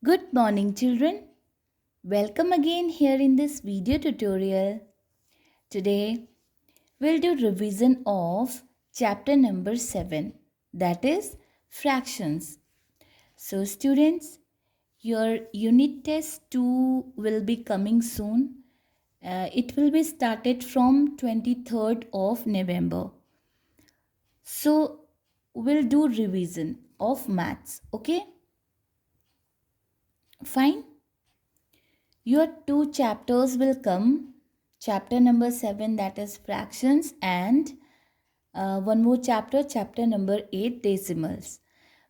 Good morning, children. Welcome again here in this video tutorial. Today, we'll do revision of chapter number 7, that is fractions. So, students, your unit test 2 will be coming soon. It will be started from 23rd of November. So, we'll do revision of maths, okay? Fine. Your two chapters will come. Chapter number 7, that is fractions, and one more chapter, chapter number 8, decimals.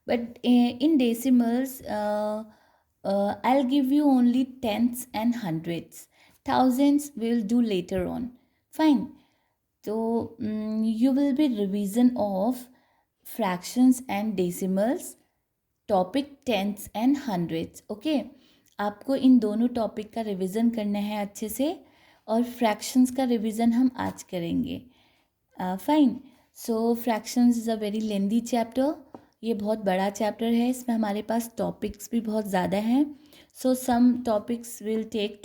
But in decimals, I'll give you only tenths and hundreds. Thousands we'll do later on. Fine. So you will be revision of fractions and decimals, topic tenths and hundreds. Okay, आपको इन दोनों topic का revision करना है अच्छे से, और fractions का रिवीजन हम आज करेंगे. Fine. So fractions is a very lengthy chapter. ये बहुत बड़ा चैप्टर है, इसमें हमारे पास टॉपिक्स भी बहुत ज़्यादा हैं. So some topics will take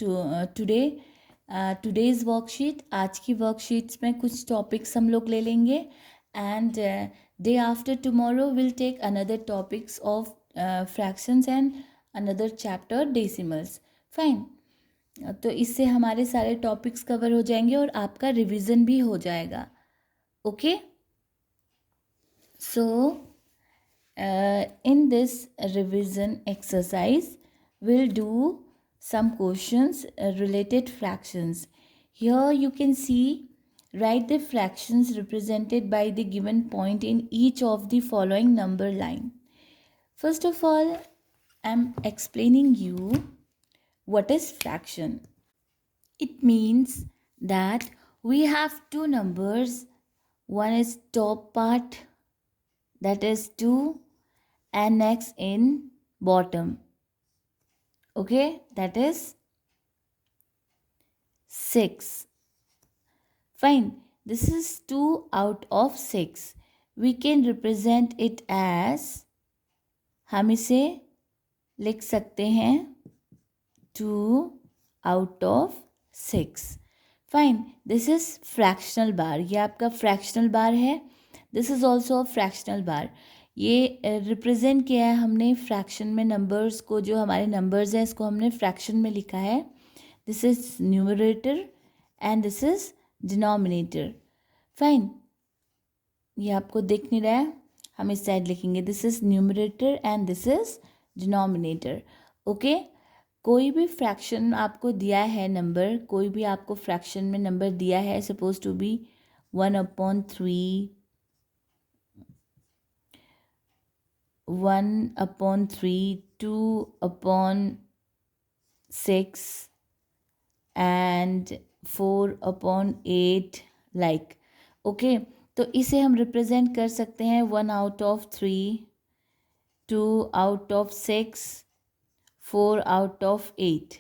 today's worksheet. आज की वर्कशीट्स में कुछ टॉपिक्स हम लोग ले लेंगे, and day after tomorrow we'll take another topics of fractions and another chapter decimals. Fine. तो इससे हमारे सारे टॉपिक्स कवर हो जाएंगे और आपका रिवीजन भी हो जाएगा. Okay. So in this revision exercise we'll do some questions related fractions. Here you can see, write the fractions represented by the given point in each of the following number line. First of all, I'm explaining you what is fraction. It means that we have two numbers. One is top part, that is 2, and next in bottom. Okay, that is 6. Fine. This is 2 out of 6. We can represent it as, हम इसे लिख सकते हैं 2 out of 6. Fine. This is fractional bar. ये आपका fractional bar है. This is also a fractional bar. ये represent किया है हमने फ्रैक्शन में. नंबर्स को, जो हमारे नंबर्स हैं, इसको हमने फ्रैक्शन में लिखा है. This is numerator and this is denominator. Fine. ये आपको दिख नहीं रहा है, हम इस साइड लिखेंगे. This is numerator and this is denominator. Okay. कोई भी फ्रैक्शन आपको दिया है, नंबर, कोई भी आपको फ्रैक्शन में नंबर दिया है, suppose to be 1/3, 1/3, 2/6 and 4/8, like. Okay. तो इसे हम रिप्रेजेंट कर सकते हैं 1 out of 3, 2 out of 6, 4 out of 8.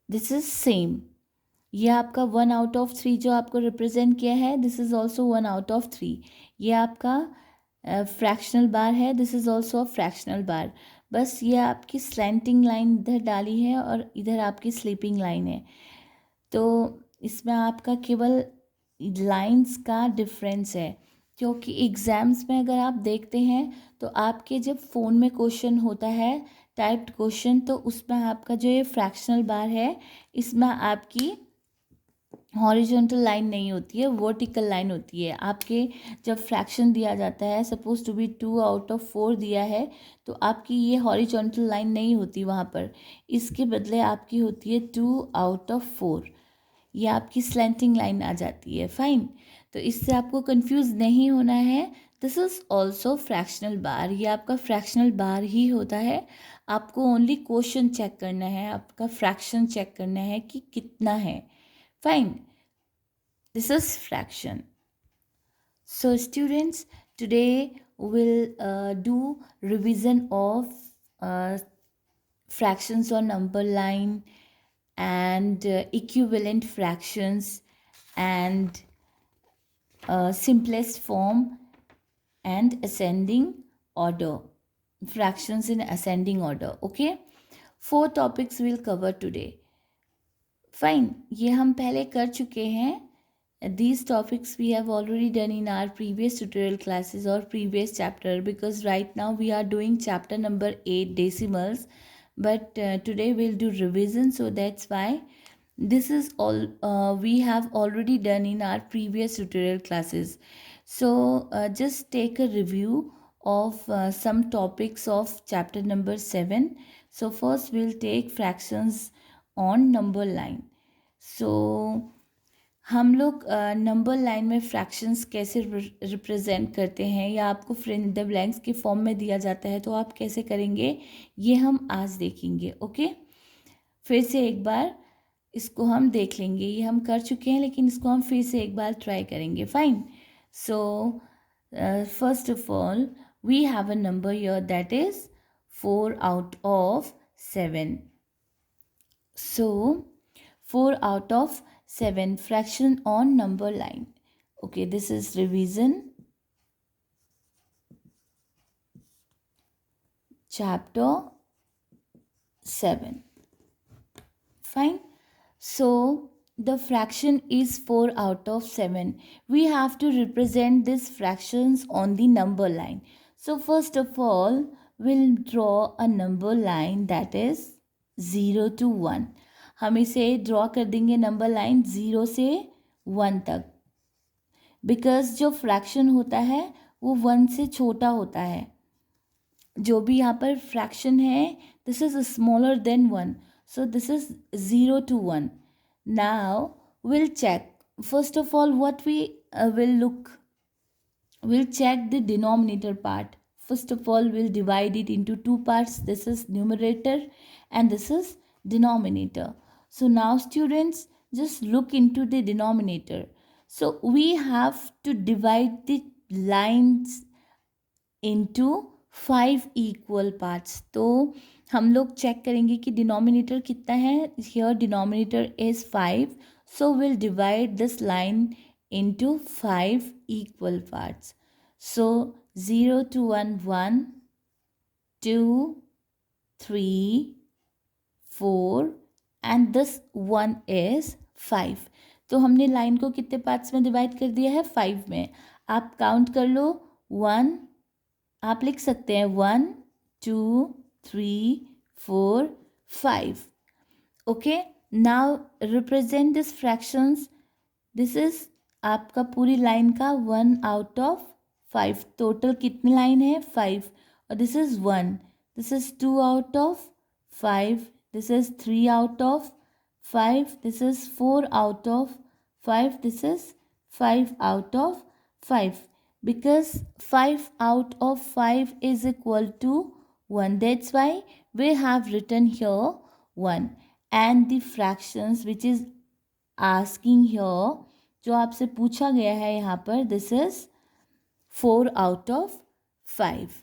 This is same. ये आपका 1 out of 3 जो आपको रिप्रेजेंट किया है, this is also 1 out of 3. ये आपका फ्रैक्शनल बार है. This is also a fractional bar. बस ये आपकी स्लैंटिंग लाइन इधर डाली है और इधर आपकी स्लीपिंग लाइन है. तो इसमें आपका केवल लाइंस का डिफरेंस है, क्योंकि एग्ज़ाम्स में अगर आप देखते हैं तो आपके जब फ़ोन में क्वेश्चन होता है, टाइप्ड क्वेश्चन, तो उसमें आपका जो ये फ्रैक्शनल बार है, इसमें आपकी हॉरिजॉन्टल लाइन नहीं होती है, वर्टिकल लाइन होती है. आपके जब फ्रैक्शन दिया जाता है, suppose to be 2 out of 4 दिया है, तो आपकी ये हॉरिजॉन्टल लाइन नहीं होती वहाँ पर. इसके बदले आपकी होती है 2 out of 4. ये आपकी स्लैंटिंग लाइन आ जाती है. फाइन. तो इससे आपको कंफ्यूज नहीं होना है. This is also fractional bar. ये आपका फ्रैक्शनल बार ही होता है. आपको ओनली क्वेश्चन चेक करना है, आपका फ्रैक्शन चेक करना है कि कितना है. Fine. This is fraction. So students, today we'll do revision of fractions on number line and equivalent fractions and simplest form and ascending order. fractions in ascending order. Okay, 4 topics we'll cover today. Fine, ये हम पहले कर चुके हैं. These topics we have already done in our previous tutorial classes or previous chapter, because right now we are doing chapter number 8, decimals, but today we'll do revision, so that's why this is all we have already done in our previous tutorial classes. So just take a review of some topics of chapter number 7. So first we'll take fractions on number line. So हम लोग number line में fractions कैसे represent करते हैं, या आपको fill in the blanks के form में दिया जाता है तो आप कैसे करेंगे, ये हम आज देखेंगे. ओके, फिर से एक बार इसको हम देख लेंगे. ये हम कर चुके हैं लेकिन इसको हम फिर से एक बार ट्राई करेंगे. Fine. So first of all we have a number here that is 4 out of 7. So 4 out of 7 fraction on number line. Okay, this is revision chapter 7. Fine. So the fraction is 4 out of 7. We have to represent these fractions on the number line. So first of all, we'll draw a number line that is 0 to 1. हम इसे draw कर देंगे number line 0 से 1 तक, because जो fraction होता है वो 1 से छोटा होता है. जो भी यहाँ पर फ्रैक्शन है, this is smaller than 1, so this is 0 to 1. Now we'll check. First of all, what we will look, we'll check the denominator part. First of all, we'll divide it into 2 parts. This is numerator and this is denominator. So now students, just look into the denominator. So we have to divide the lines into 5 equal parts. तो हम लोग check करेंगे कि denominator कितना है. Here denominator is 5, so will divide this line into 5 equal parts. So 0 to 1, 1, 2, 3, 4 and this 1 is 5. तो हमने line को कितने पार्ट्स में डिवाइड कर दिया है, 5 में. आप काउंट कर लो. 1, आप लिख सकते हैं 1, 2, 3, 4, 5. Okay, now represent this fractions. This is आपका पूरी लाइन का 1 out of 5. टोटल कितनी लाइन है, 5. और this is 1, this is 2 out of 5, this is 3 out of 5, this is 4 out of 5, this is 5 out of 5. Because 5 out of 5 is equal to 1. That's why we have written here 1. And the fractions which is asking here, जो आपसे पूछा गया है यहाँ पर, this is 4 out of 5.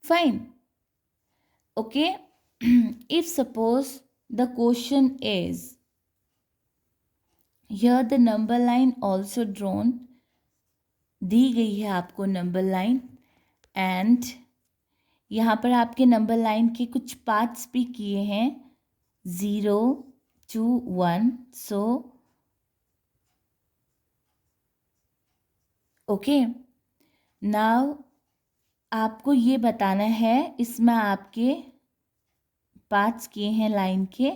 Fine. Okay. If suppose the question is, here the number line also drawn, दी गई है आपको नंबर लाइन, एंड यहाँ पर आपके नंबर लाइन के कुछ पार्ट्स भी किए हैं 0 to 1. सो ओके, नाउ आपको ये बताना है, इसमें आपके पार्ट्स किए हैं लाइन के,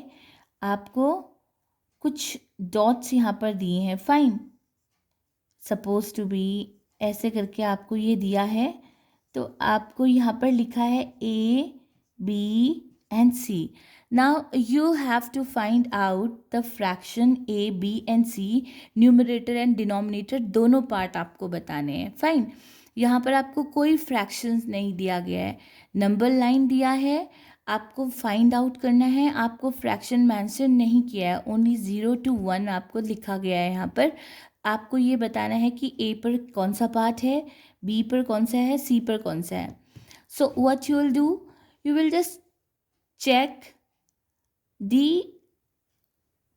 आपको कुछ डॉट्स यहाँ पर दिए हैं. फाइन. सपोज टू बी ऐसे करके आपको ये दिया है, तो आपको यहाँ पर लिखा है A, B and C. Now you have to find out the fraction A, B and C, numerator and denominator दोनों पार्ट आपको बताने हैं. फाइन. यहाँ पर आपको कोई फ्रैक्शंस नहीं दिया गया है, नंबर लाइन दिया है, आपको फाइंड आउट करना है. आपको फ्रैक्शन मेंशन नहीं किया है, ओनली 0 to 1 आपको लिखा गया है. यहाँ पर आपको ये बताना है कि A पर कौन सा पार्ट है, B पर कौन सा है, C पर कौन सा है. So what you will do, you will just check the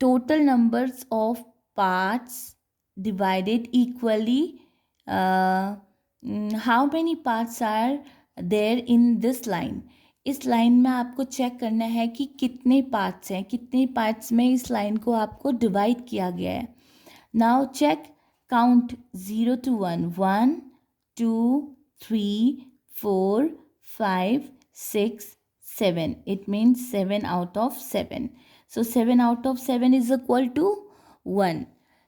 total numbers of parts divided equally. How many parts are there in this line, इस लाइन में आपको चेक करना है कि कितने पार्ट्स हैं, कितने पार्ट्स में इस लाइन को आपको डिवाइड किया गया है. Now check, count 0 to 1, 1 2 3 4 5 6 7, it means 7 out of 7. So 7 out of 7 is equal to 1.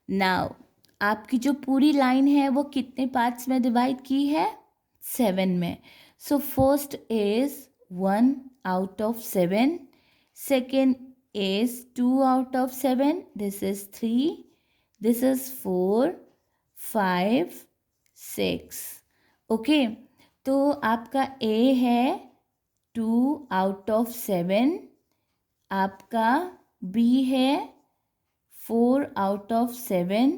Now आपकी जो पूरी लाइन है वो कितने पार्ट्स में डिवाइड की है? 7 में. So first is 1 out of 7, second is 2 out of 7, this is 3, this is 4 5 6. Okay, तो आपका A है 2 out of 7, आपका B है 4 out of 7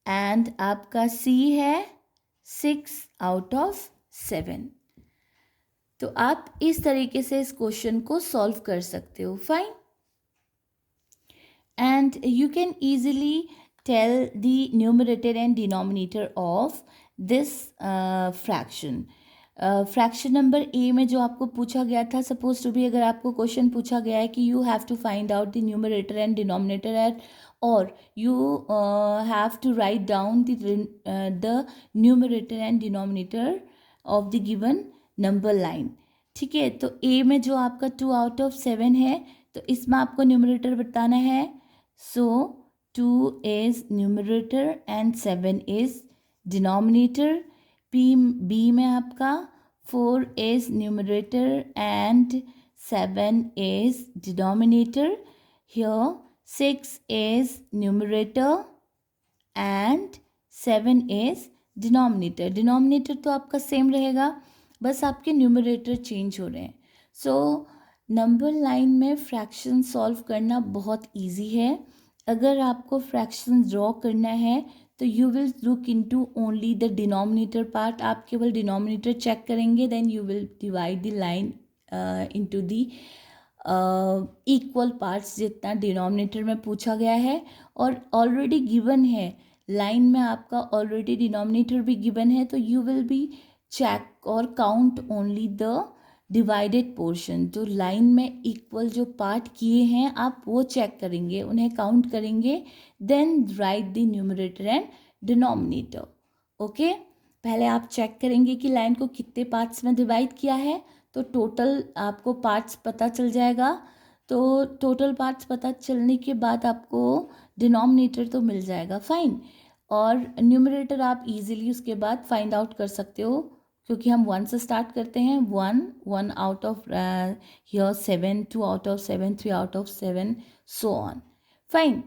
एंड आपका C है 6 out of 7. तो आप इस तरीके से इस क्वेश्चन को सॉल्व कर सकते हो. Fine. And you can easily tell the numerator and denominator of this fraction. Fraction number A में जो आपको पूछा गया था, सपोज टू बी अगर आपको क्वेश्चन पूछा गया है कि you have to find out the numerator and denominator eight, और you have to write down the numerator and denominator of the given number line. ठीक है, तो A में जो आपका 2 out of 7 है, तो इसमें आपको न्यूमरेटर बताना है. सो 2 is numerator and 7 is denominator. B में आपका 4 is numerator and 7 is denominator. Here 6 is numerator and 7 is denominator. Denominator तो आपका सेम रहेगा, बस आपके न्यूमरेटर चेंज हो रहे हैं. सो नंबर लाइन में फ्रैक्शन सॉल्व करना बहुत इजी है. अगर आपको फ्रैक्शन ड्रॉ करना है तो you will look into only the denominator part. आप केवल डिनोमिनेटर चेक करेंगे, then you will divide the line into the equal parts जितना डिनोमिनेटर में पूछा गया है और ऑलरेडी गिवन है. लाइन में आपका ऑलरेडी डिनोमिनेटर भी गिवन है, तो यू विल बी चेक और count only the divided portion. जो लाइन में इक्वल जो पार्ट किए हैं आप वो चेक करेंगे, उन्हें काउंट करेंगे, then write the numerator and denominator. Okay, पहले आप चेक करेंगे कि लाइन को कितने पार्ट्स में डिवाइड किया है, तो टोटल आपको पार्ट्स पता चल जाएगा. तो टोटल पार्ट्स पता चलने के बाद आपको डिनोमिनेटर तो मिल जाएगा. फाइन. और न्यूमरेटर आप इजीली उसके बाद फाइंड आउट कर सकते हो, क्योंकि हम 1 से स्टार्ट करते हैं. 1 out of here 7, 2 out of 7, 3 out of 7, so on. Fine.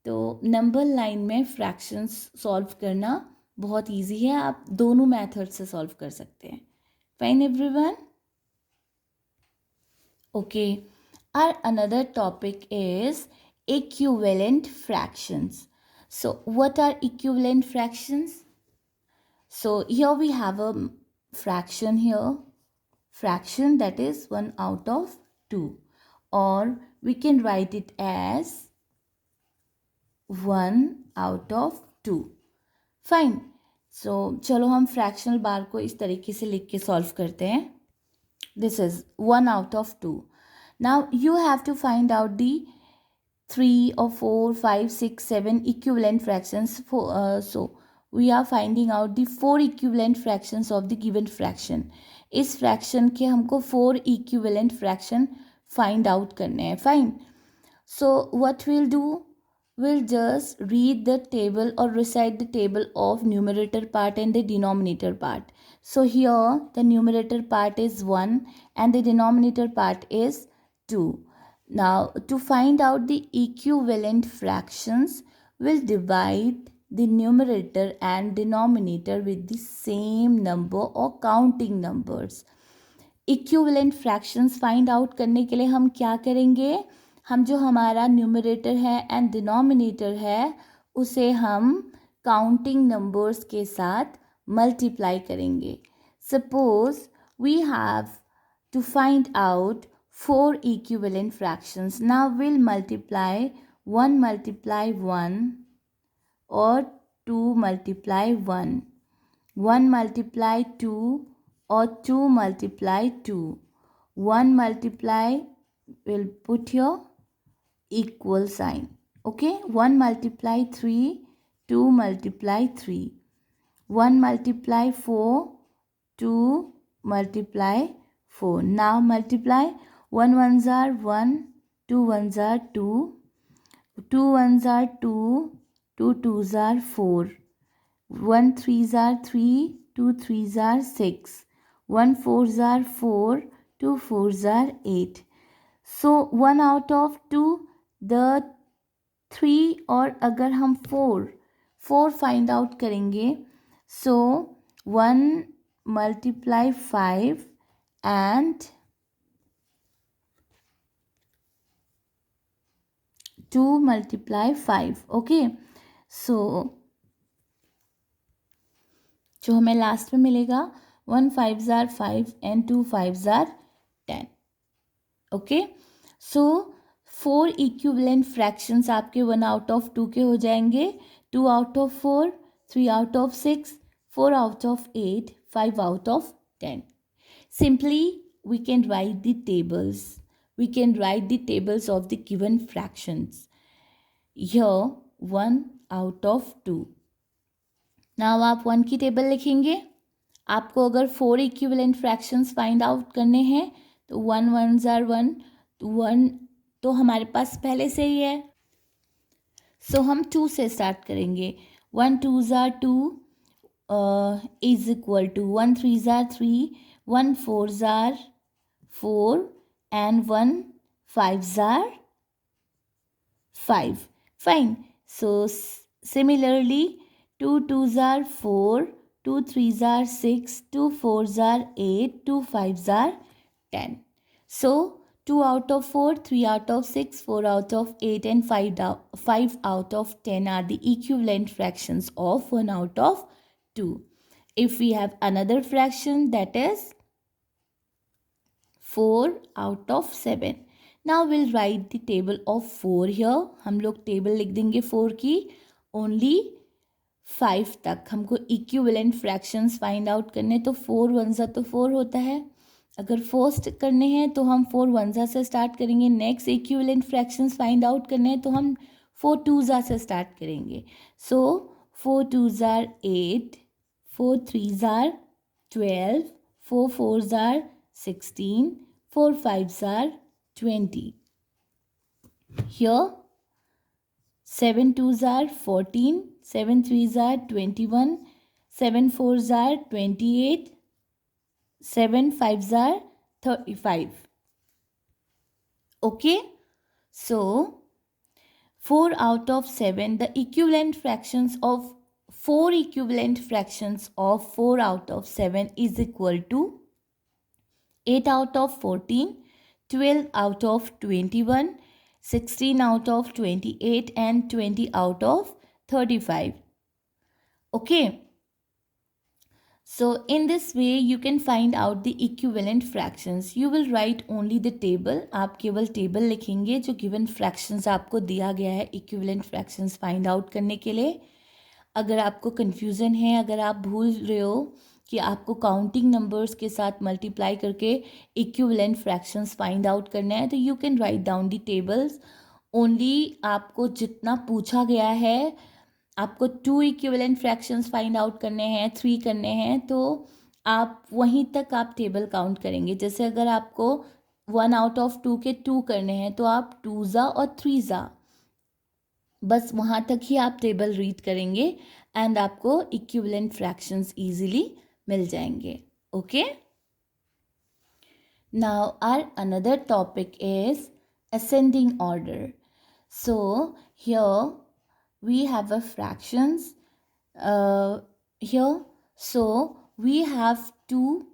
तो नंबर लाइन में फ्रैक्शंस सॉल्व करना बहुत इजी है. आप दोनों मेथड से सॉल्व कर सकते हैं. Fine everyone. Okay, our another topic is equivalent fractions. So what are equivalent fractions? So here we have a fraction here, fraction that is 1 out of 2, or we can write it as 1 out of 2. Fine. So चलो हम fractional bar को इस तरीके से लिख के solve करते हैं. This is 1 out of 2. Now you have to find out the 3 or 4, 5, 6, 7 equivalent fractions. So we are finding out the 4 equivalent fractions of the given fraction. इस fraction के हमको 4 equivalent fraction find out करने हैं. Fine. So what we'll do? We'll just read the table or recite the table of numerator part and the denominator part. So here the numerator part is 1 and the denominator part is 2. Now to find out the equivalent fractions, we'll divide the numerator and denominator with the same number or counting numbers. Equivalent fractions find out करने के लिए हम क्या करेंगे? हम जो हमारा numerator है एंड डिनोमिनेटर है उसे हम काउंटिंग नंबर्स के साथ मल्टीप्लाई करेंगे. Suppose we have to find out 4 equivalent fractions. Now we'll multiply 1 multiply 1 or 2 multiply 1, 1 multiply 2 or 2 multiply 2. 1 multiply, will put your equal sign. Okay, 1 multiply 3, 2 multiply 3. 1 multiply 4, 2 multiply 4. Now multiply. 1 ones are 1, 2 ones are 2, 2 ones are 2, 2 twos are 4. 1 threes are 3, 2 threes are 6. 1 fours are 4, 2 fours are 8. So 1 out of 2, the 3 और अगर हम 4 find out करेंगे, सो 1 multiply 5 and 2 multiply 5. Okay, सो जो हमें last में मिलेगा 1 5s are 5 and 2 5s are 10. Okay, so 4 equivalent fractions आपके 1 out of 2 के हो जाएंगे. 2 out of 4, 3 out of 6, 4 out of 8, 5 out of 10. Simply, we can write the tables. We can write the tables of the given fractions. Here, 1 out of 2. Now, आप 1 की table लिखेंगे. आपको अगर 4 equivalent fractions find out करने हैं तो 1 ones are 1, 1 तो हमारे पास पहले से ही है. सो हम 2 से स्टार्ट करेंगे. 1 twos are 2 is equal to 1 threes are 3, 1 fours are 4 and 1 fives are 5. Fine. So similarly 2 twos are 4, 2 threes are 6, 2 fours are 8, 2 fives are 10. So 2 out of 4, 3 out of 6, 4 out of 8 and 5 out of 10 are the equivalent fractions of 1 out of 2. If we have another fraction, that is 4 out of 7. Now we'll write the table of 4 here. हम लोग table लिख देंगे 4 की. Only 5 तक हमको equivalent fractions find out करने. तो 4 वंजा तो 4 होता है. अगर फर्स्ट करने हैं तो हम 4 वंजा से स्टार्ट करेंगे. Next equivalent fractions find out करने हैं तो हम 4 टूजा से स्टार्ट करेंगे. सो 4 twos are 8, 4 threes are 12, 4 fours are 16, 4 fives are 20. Here 7 twos are 14, 7 threes are 21, 7 fours are 28, 7 fives are 35. Okay, so 4 out of 7, the equivalent fractions of 4 equivalent fractions of 4 out of 7 is equal to 8 out of 14, 12 out of 21, 16 out of 28 and 20 out of 35. Okay. So in this way you can find out the equivalent fractions. You will write only the table. आप केवल table लिखेंगे जो given fractions आपको दिया गया है equivalent fractions find out करने के लिए. अगर आपको confusion है, अगर आप भूल रहे हो कि आपको काउंटिंग नंबर्स के साथ मल्टीप्लाई करके इक्विवेलेंट फ्रैक्शंस फाइंड आउट करना है तो you can write down the tables. Only आपको जितना पूछा गया है, आपको 2 इक्विवेलेंट फ्रैक्शंस फाइंड आउट करने हैं, 3 करने हैं, तो आप वहीं तक आप टेबल काउंट करेंगे. जैसे अगर आपको 1 आउट ऑफ 2 के 2 करने हैं तो आप 2 और 3 बस वहाँ तक ही आप टेबल रीड करेंगे एंड आपको इक्विवेलेंट फ्रैक्शंस इजीली मिल जाएंगे. Okay, now our another topic is ascending order. So here we have a fractions here. So we have to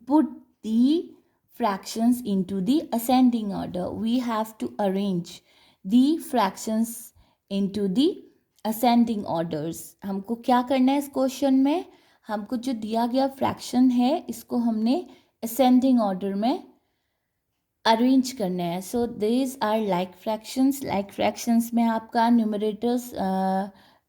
put the fractions into the ascending order. We have to arrange the fractions into the ascending orders. हमको क्या करना है इस question में? हमको जो दिया गया फ्रैक्शन है इसको हमने ascending order में अरेंज करना है. So this are like fractions. Like fractions में आपका न्यूमरेटर्स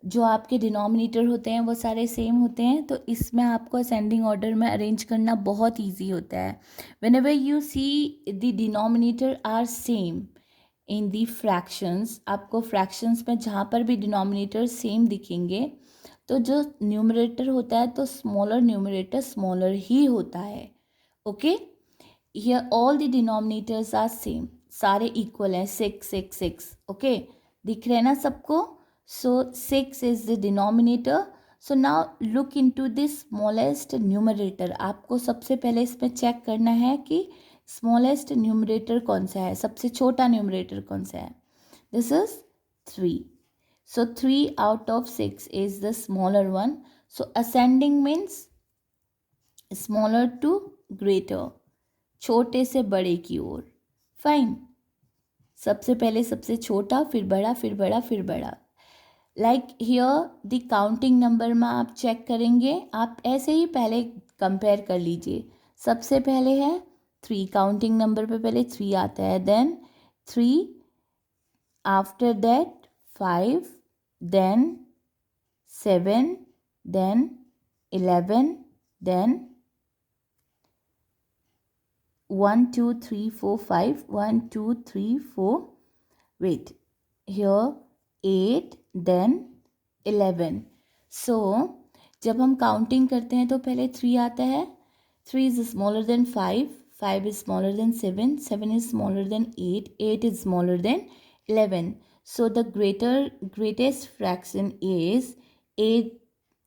जो आपके डिनोमिनेटर होते हैं वो सारे सेम होते हैं, तो इसमें आपको असेंडिंग ऑर्डर में अरेंज करना बहुत ईजी होता है. Whenever you see the denominator are same in the fractions, आपको फ्रैक्शंस में जहाँ पर भी डिनोमिनेटर सेम दिखेंगे तो जो न्यूमरेटर होता है तो स्मॉलर न्यूमरेटर स्मॉलर ही होता है. Okay, here all the denominators are same, सारे इक्वल हैं. 6 ओके, दिख रहे हैं ना सबको. So 6 is the denominator. So now look into the smallest numerator. आपको सबसे पहले इसमें चेक करना है कि स्मॉलेस्ट न्यूमरेटर कौन सा है, सबसे छोटा न्यूमरेटर कौन सा है. This is 3. So 3 out of 6 is the smaller one. So ascending means smaller to greater, छोटे से बड़े की ओर. फाइन, सबसे पहले सबसे छोटा, फिर बड़ा, फिर बड़ा, फिर बड़ा. Like here the counting number में आप चेक करेंगे, आप ऐसे ही पहले कंपेयर कर लीजिए. सबसे पहले है 3, काउंटिंग नंबर पे पहले 3 आता है, then 3, after that 5, then 7, then 11, then 1 2 3 4 5, 1 2 3 4, wait, here 8, then 11. So जब हम काउंटिंग करते हैं तो पहले 3 आता है. 3 is smaller than 5, 5 is smaller than 7, 7 is smaller than 8, 8 is smaller than 11. So the greatest fraction is 8,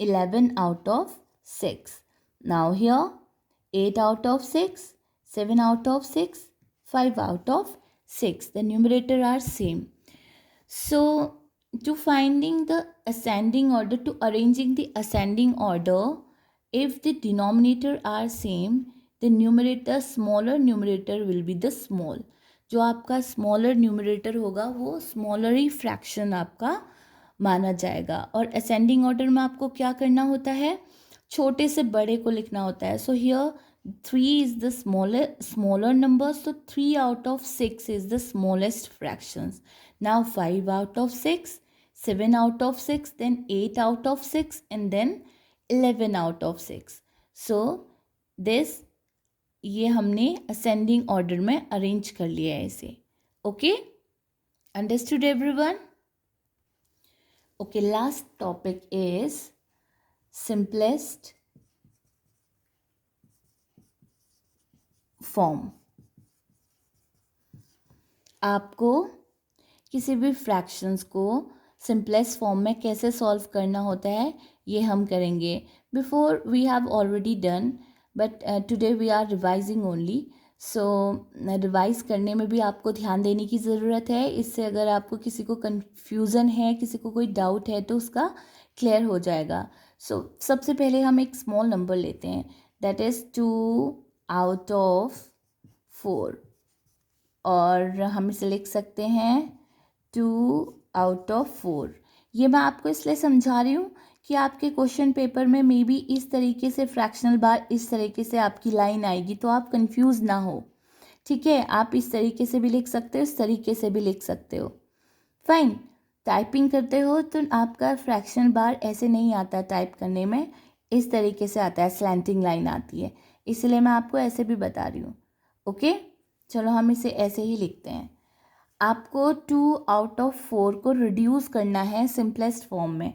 11 out of 6. Now here 8 out of 6, 7 out of 6, 5 out of 6. The numerator are same. So to finding the ascending order, to arranging the ascending order, if the denominator are same, the numerator, smaller numerator will be the small. जो आपका smaller numerator होगा वो smaller ही fraction आपका माना जाएगा. और ascending order में आपको क्या करना होता है, छोटे से बड़े को लिखना होता है. So here 3 is the smaller number, so 3 out of 6 is the smallest fractions. Now 5 out of 6, 7 out of 6, then 8 out of 6, and then 11 out of 6. So this, ये हमने असेंडिंग ऑर्डर में अरेंज कर लिया है इसे. Okay, understood everyone? Okay, last topic is simplest form. आपको किसी भी फ्रैक्शंस को सिंपलेस्ट फॉर्म में कैसे सॉल्व करना होता है ये हम करेंगे. Before we have already done, but today we are revising only. So revise करने में भी आपको ध्यान देने की ज़रूरत है. इससे अगर आपको किसी को कन्फ्यूज़न है, किसी को कोई डाउट है तो उसका क्लियर हो जाएगा. सो सबसे पहले हम एक स्मॉल नंबर लेते हैं, दैट इज़ 2 out of 4, और हम इसे लिख सकते हैं 2 out of 4. ये मैं आपको इसलिए समझा रही हूँ कि आपके क्वेश्चन पेपर में मे बी इस तरीके से फ्रैक्शनल बार इस तरीके से आपकी लाइन आएगी तो आप कंफ्यूज ना हो. ठीक है, आप इस तरीके से भी लिख सकते हो, इस तरीके से भी लिख सकते हो. फाइन, टाइपिंग करते हो तो आपका फ्रैक्शनल बार ऐसे नहीं आता टाइप करने में, इस तरीके से आता है, स्लैंटिंग लाइन आती है, इसलिए मैं आपको ऐसे भी बता रही हूँ. ओके, चलो हम इसे ऐसे ही लिखते हैं. आपको 2 out of 4 को रिड्यूस करना है सिंपलेस्ट फॉर्म में,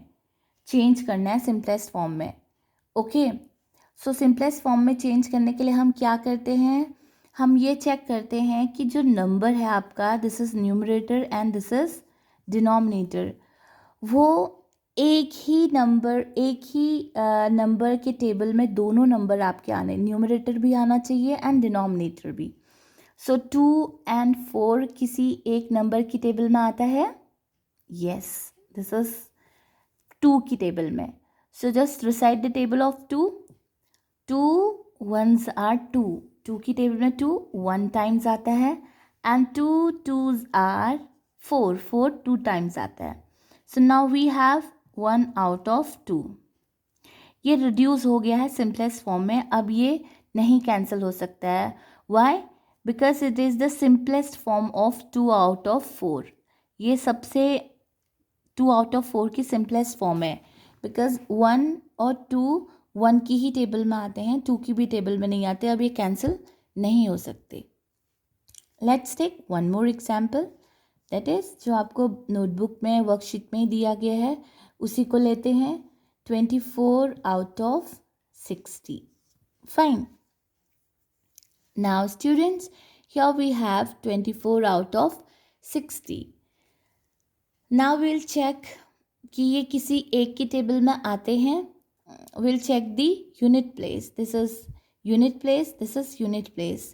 चेंज करना है सिंपलेस्ट फॉर्म में. ओके, सो सिंपलेस्ट फॉर्म में चेंज करने के लिए हम क्या करते हैं, हम ये चेक करते हैं कि जो नंबर है आपका, this is numerator and this is denominator, वो एक ही नंबर के टेबल में दोनों नंबर आपके आने, न्यूमरेटर भी आना चाहिए एंड डिनोमिनेटर भी. सो 2 and 4 किसी एक नंबर की टेबल में आता है. यस, दिस इज 2 की टेबल में. So just recite the table of 2. 2 ones are 2, 2 की टेबल में 2 1 टाइम्स आता है, एंड 2 2s are 4, 4 2 टाइम्स आता है. So now we have 1 out of 2. ये रिड्यूस हो गया है सिंपलेस्ट फॉर्म में. अब ये नहीं कैंसिल हो सकता है. Why? Because it is the simplest form of 2 out of 4. ये सबसे 2 आउट ऑफ 4 की सिंपलेस्ट फॉर्म है, बिकॉज 1 और 2 1 की ही टेबल में आते हैं, 2 की भी टेबल में नहीं आते. अब ये कैंसिल नहीं हो सकते. Let's take one more example, that is जो आपको नोटबुक में वर्कशीट में दिया गया है उसी को लेते हैं. 24 out of 60. Fine. Now students, here we have 24 out of 60. Now we'll check कि ये किसी एक की टेबल में आते हैं. We'll check the unit place. This is unit place, this is unit place.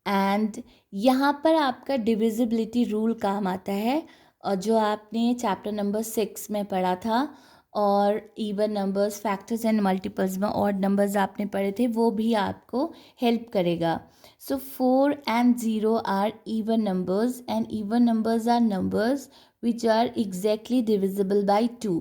And यहाँ पर आपका डिविजिबिलिटी रूल काम आता है, और जो आपने चैप्टर नंबर 6 में पढ़ा था, और even numbers, factors and multiples में ऑड नंबर्स आपने पढ़े थे, वो भी आपको हेल्प करेगा. So 4 and 0 are even numbers, and even numbers are numbers which are exactly divisible by 2.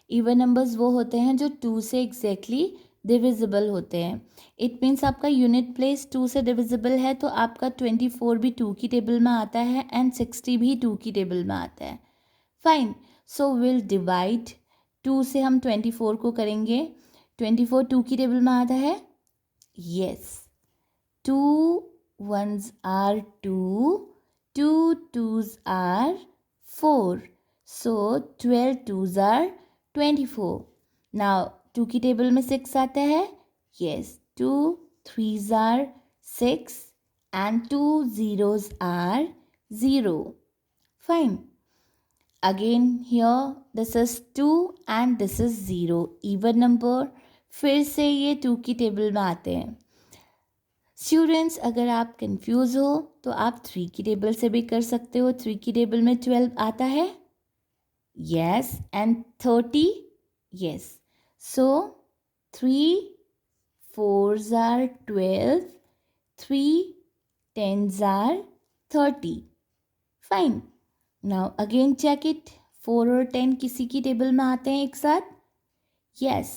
Even numbers वो होते हैं जो 2 से एग्जैक्टली डिविजिबल होते हैं. इट मीन्स आपका यूनिट प्लेस 2 से डिविजिबल है, तो आपका 24 भी 2 की टेबल में आता है एंड 60 भी 2 की टेबल में आता है. फाइन. सो विल डिवाइड 2 से हम 24 को करेंगे. 24 2 की टेबल में आता है. Yes. 2 1s are 2, 2 2s are 4. So 12 2s are 24. Now 2 की टेबल में 6 आता है. Yes. 2 3s are 6 and 2 zeros are 0. Fine. Again here this is 2 and this is 0. Even number. फिर से ये 2 की टेबल में आते हैं. स्टूडेंट्स, अगर आप कंफ्यूज हो तो आप 3 की टेबल से भी कर सकते हो. 3 की टेबल में 12 आता है. Yes. And 30. Yes. So 3 4s are 12, 3 10s are 30. Fine. Now again check it. 4 और 10 किसी की टेबल में आते हैं एक साथ. Yes.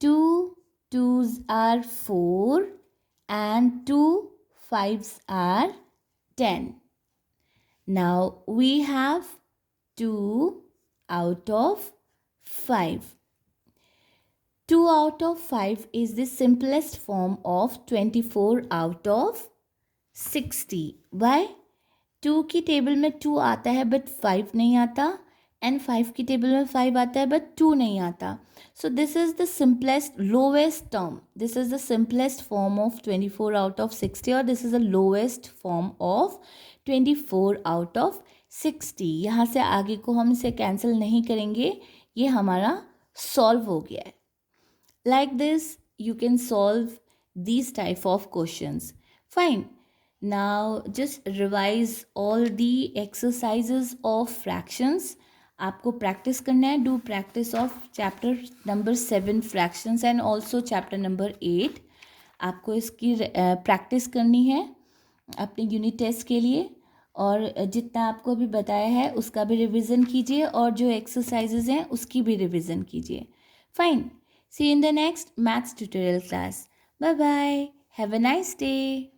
2 2s are 4 and 2 5s are 10. Now we have 2 out of 5. 2 out of 5 is the simplest form of 24 out of 60. Why? 2 की table में 2 आता है बट 5 नहीं आता, एंड 5 की टेबल में 5 आता है बट 2 नहीं आता. So this is the simplest lowest term. This is the simplest form of 24 out of 60, और this is the lowest form of 24 out of 60. यहाँ से आगे को हम इसे कैंसिल नहीं करेंगे, ये हमारा सॉल्व हो गया है. Like this, you can solve these type of questions. Fine. Now, just revise all the exercises of fractions. आपको practice करना है. Do practice of chapter number 7 fractions and also chapter number 8. आपको इसकी practice करनी है अपने unit test के लिए, और जितना आपको अभी बताया है उसका भी revision कीजिए, और जो exercises हैं उसकी भी revision कीजिए. Fine. See you in the next maths tutorial class. Bye bye. Have a nice day.